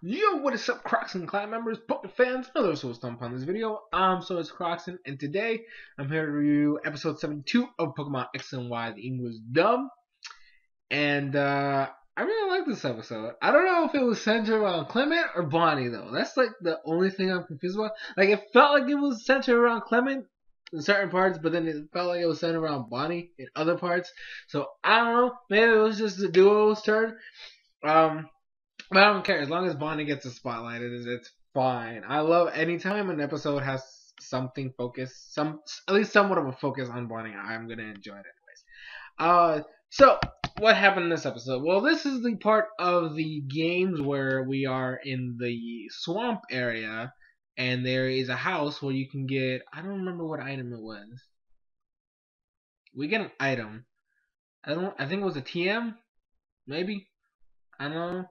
Yo, what is up, Crockxen clan members, Pokemon fans, and others who will stump on this video? I'm SoresanCrockxen, and today I'm here to review episode 72 of Pokemon X and Y, the English dub. And I really like this episode. I don't know if it was centered around Clement or Bonnie, though. That's like the only thing I'm confused about. Like, it felt like it was centered around Clement in certain parts, but then it felt like it was centered around Bonnie in other parts. So I don't know. Maybe it was just the duo's turn. But I don't care. As long as Bonnie gets a spotlight, it's fine. I love anytime an episode has something focused, at least somewhat of a focus on Bonnie. I'm gonna enjoy it anyways. So what happened in this episode? Well, this is the part of the games where we are in the swamp area, and there is a house where you can get. I don't remember what item it was. We get an item. I think it was a TM, maybe. I don't know.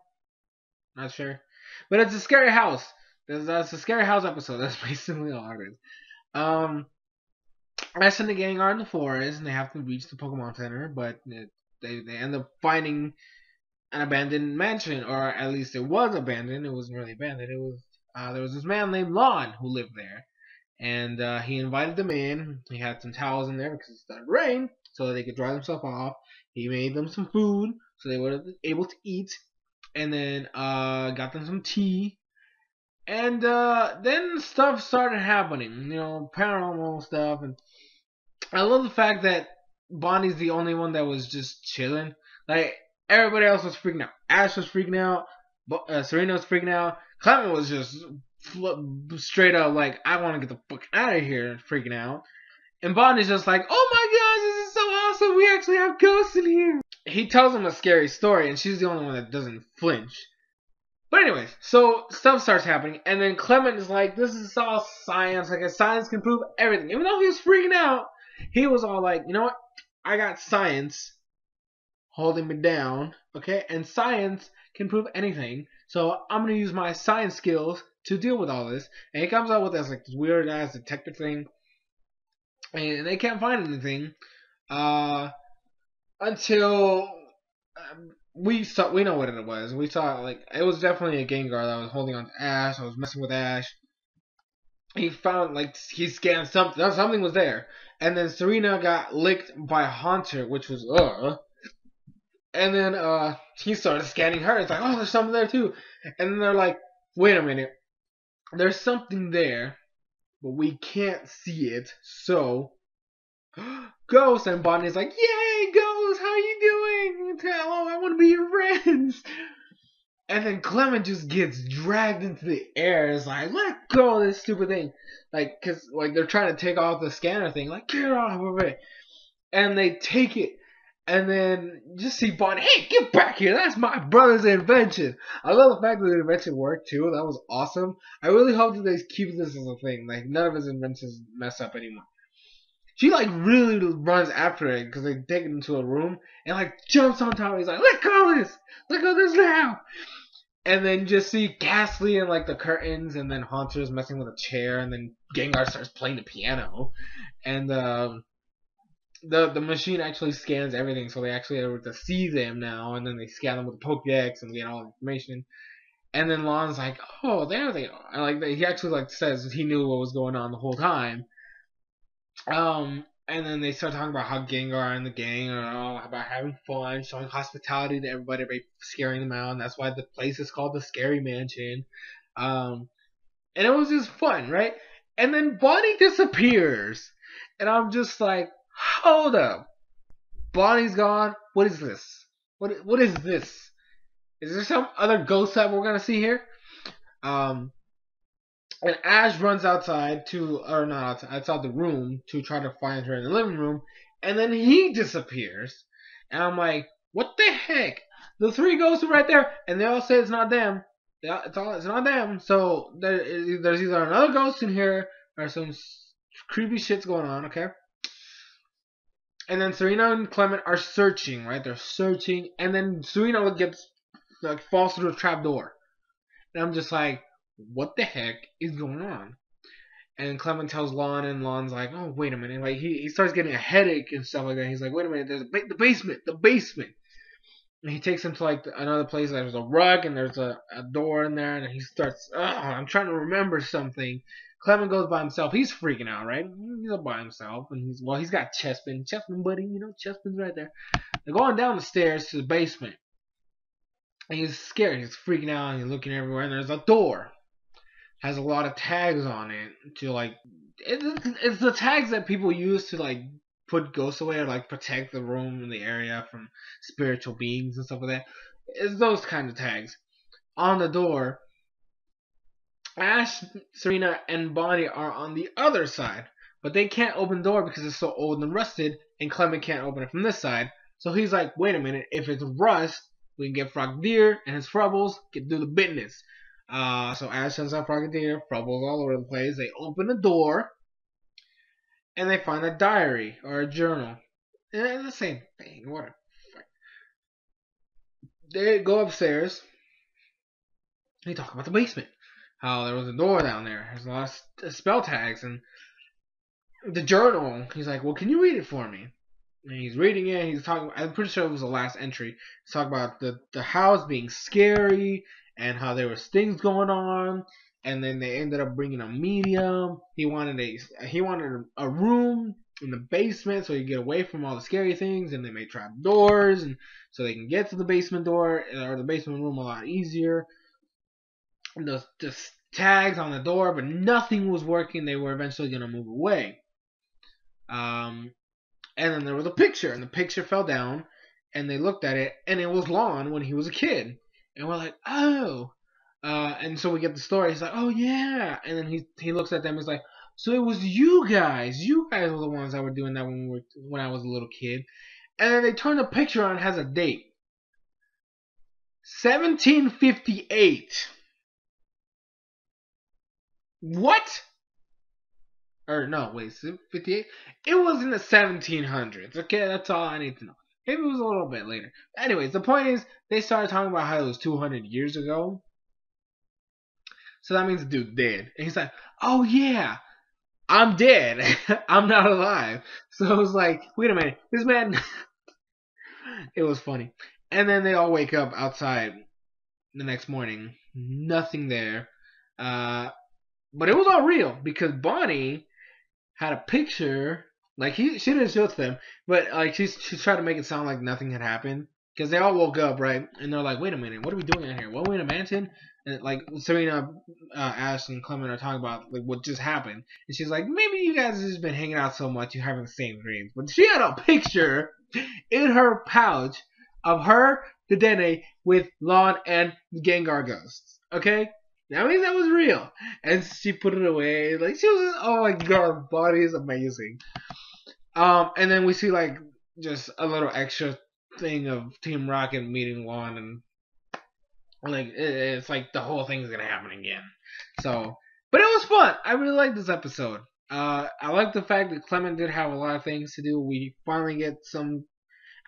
Not sure. But it's a scary house. That's a scary house episode. That's basically all it is. Ash and the gang are in the forest, and they have to reach the Pokemon Center, but they end up finding an abandoned mansion, or at least it was abandoned. It wasn't really abandoned. It was there was this man named Lon who lived there, and he invited them in. He had some towels in there because it started to rain, so they could dry themselves off. He made them some food, so they were able to eat. And then got them some tea, and then stuff started happening, paranormal stuff. And I love the fact that Bonnie's the only one that was just chilling. Like, everybody else was freaking out. Ash was freaking out, Serena was freaking out, Clement was just straight up like, I want to get the fuck out of here, freaking out. And Bonnie's just like, oh my gosh, this is so awesome, we actually have ghosts in here. He tells him a scary story, and she's the only one that doesn't flinch. But anyways, so stuff starts happening, and then Clement is like, this is all science, like science can prove everything. Even though he was freaking out, he was all like, you know what, I got science holding me down, okay, and science can prove anything, so I'm going to use my science skills to deal with all this. And he comes out with this weird ass detective thing, and they can't find anything, until we know what it was. We saw, like, it was definitely a Gengar that was holding on to Ash. I was messing with Ash. He found, like, he scanned something. Something was there. And then Serena got licked by Haunter, which was, And then, he started scanning her. It's like, oh, there's something there, too. And then they're like, wait a minute. There's something there, but we can't see it, so... Ghost. And Bonnie's like, yay, Ghost, how you doing? Hello, I want to be your friends. And then Clement just gets dragged into the air. It's like, let go of this stupid thing. Like, cause like they're trying to take off the scanner thing. Like, get off of it. And they take it. And then you just see Bonnie, hey, get back here. That's my brother's invention. I love the fact that the invention worked too. That was awesome. I really hope that they keep this as a thing. Like, none of his inventions mess up anymore. She, like, really runs after it because they take it into a room and, like, jumps on top. He's like, let go of this! Let go of this now! And then just see Ghastly and, like, the curtains, and then Haunter's messing with a chair, and then Gengar starts playing the piano. And the machine actually scans everything, so they actually are able to see them now, and then they scan them with the Pokédex and get all the information. And then Lon's like, oh, there they are. And, like, he actually, like, says he knew what was going on the whole time. And then they start talking about how Gengar and the gang are all about having fun, showing hospitality to everybody, by scaring them out, and that's why the place is called the Scary Mansion. And it was just fun, right? And then Bonnie disappears, and I'm just like, hold up, Bonnie's gone. What is this? What is this? Is there some other ghost that we're gonna see here? And Ash runs outside outside the room to try to find her in the living room, and then he disappears. And I'm like, what the heck? The three ghosts are right there, and they all say it's not them. It's not them. So there's either another ghost in here or some creepy shit's going on, okay? And then Serena and Clement are searching, right? They're searching, and then Serena falls through a trap door, and I'm just like, what the heck is going on? And Clement tells Lon, and Lon's like, oh, wait a minute. Like, he starts getting a headache and stuff like that. He's like, wait a minute, there's the basement. And he takes him to like another place. There's a rug and there's a door in there, and he starts. I'm trying to remember something. Clement goes by himself. He's freaking out, right? He's up by himself, and he's got Chespin, buddy. You know, Chespin's right there. They're going down the stairs to the basement, and he's scared. He's freaking out, and he's looking everywhere. And there's a door, has a lot of tags on it to like. It's the tags that people use to like put ghosts away or like protect the room and the area from spiritual beings and stuff like that. It's those kind of tags on the door. Ash, Serena, and Bonnie are on the other side, but they can't open the door because it's so old and rusted, and Clement can't open it from this side. So he's like, wait a minute, if it's rust, we can get Frogdeer and his Frubbles can do the business. So Ash sends out Frogdeer, Frubbles all over the place. They open the door, and they find a diary or a journal. And it's the same thing. Whatever. They go upstairs. They talk about the basement. How there was a door down there. There's a lot of spell tags. And the journal, he's like, well, can you read it for me? And he's reading it. He's talking. I'm pretty sure it was the last entry. He's talking about the house being scary and how there was things going on. And then they ended up bringing a medium. He wanted a room in the basement so he could get away from all the scary things. And they made trap doors, and so they can get to the basement door or the basement room a lot easier. And the tags on the door, but nothing was working. They were eventually gonna move away. And then there was a picture, and the picture fell down. And they looked at it, and it was Lon when he was a kid. And we're like, oh. And so we get the story. He's like, oh yeah. And then he looks at them. He's like, so it was you guys. You guys were the ones that were doing that when I was a little kid. And then they turn the picture on. It has a date. 1758. What? Or no, wait, 58? It was in the 1700s. Okay, that's all I need to know. Maybe it was a little bit later. Anyways, the point is, they started talking about how it was 200 years ago. So that means the dude's dead. And he's like, oh yeah, I'm dead. I'm not alive. So I was like, wait a minute, this man... It was funny. And then they all wake up outside the next morning. Nothing there. But it was all real because Bonnie had a picture. Like she didn't show it to them, but like she tried to make it sound like nothing had happened because they all woke up, right? And they're like, wait a minute, what are we doing out here? What, are we in a mansion? And like Serena, Ash, and Clement are talking about like what just happened, and she's like, maybe you guys have just been hanging out so much you're having the same dreams. But she had a picture in her pouch of her, the Dene, with Lon and the Gengar ghosts. Okay, that means that was real, and she put it away. Like she was, oh my god, Bonnie is amazing. And then we see like just a little extra thing of Team Rocket meeting Lon, and like it's like the whole thing's gonna happen again. So, but it was fun. I really liked this episode. I like the fact that Clement did have a lot of things to do. We finally get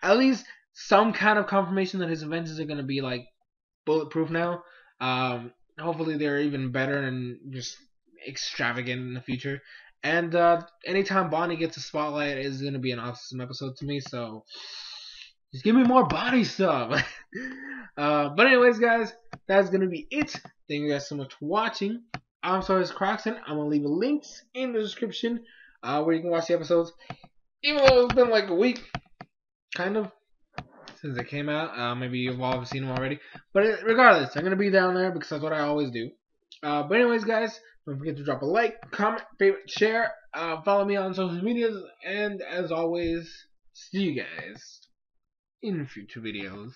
at least some kind of confirmation that his inventions are gonna be like bulletproof now. Hopefully they're even better and just extravagant in the future. And anytime Bonnie gets a spotlight is gonna be an awesome episode to me. So just give me more Bonnie stuff. But anyways, guys, that's gonna be it. Thank you guys so much for watching. I'm SoresanCrockxen. I'm gonna leave links in the description where you can watch the episodes. Even though it's been like a week, kind of, since it came out. Maybe you've all seen them already. But regardless, I'm gonna be down there because that's what I always do. But anyways, guys, don't forget to drop a like, comment, favorite, share. Follow me on social medias, and as always, see you guys in future videos.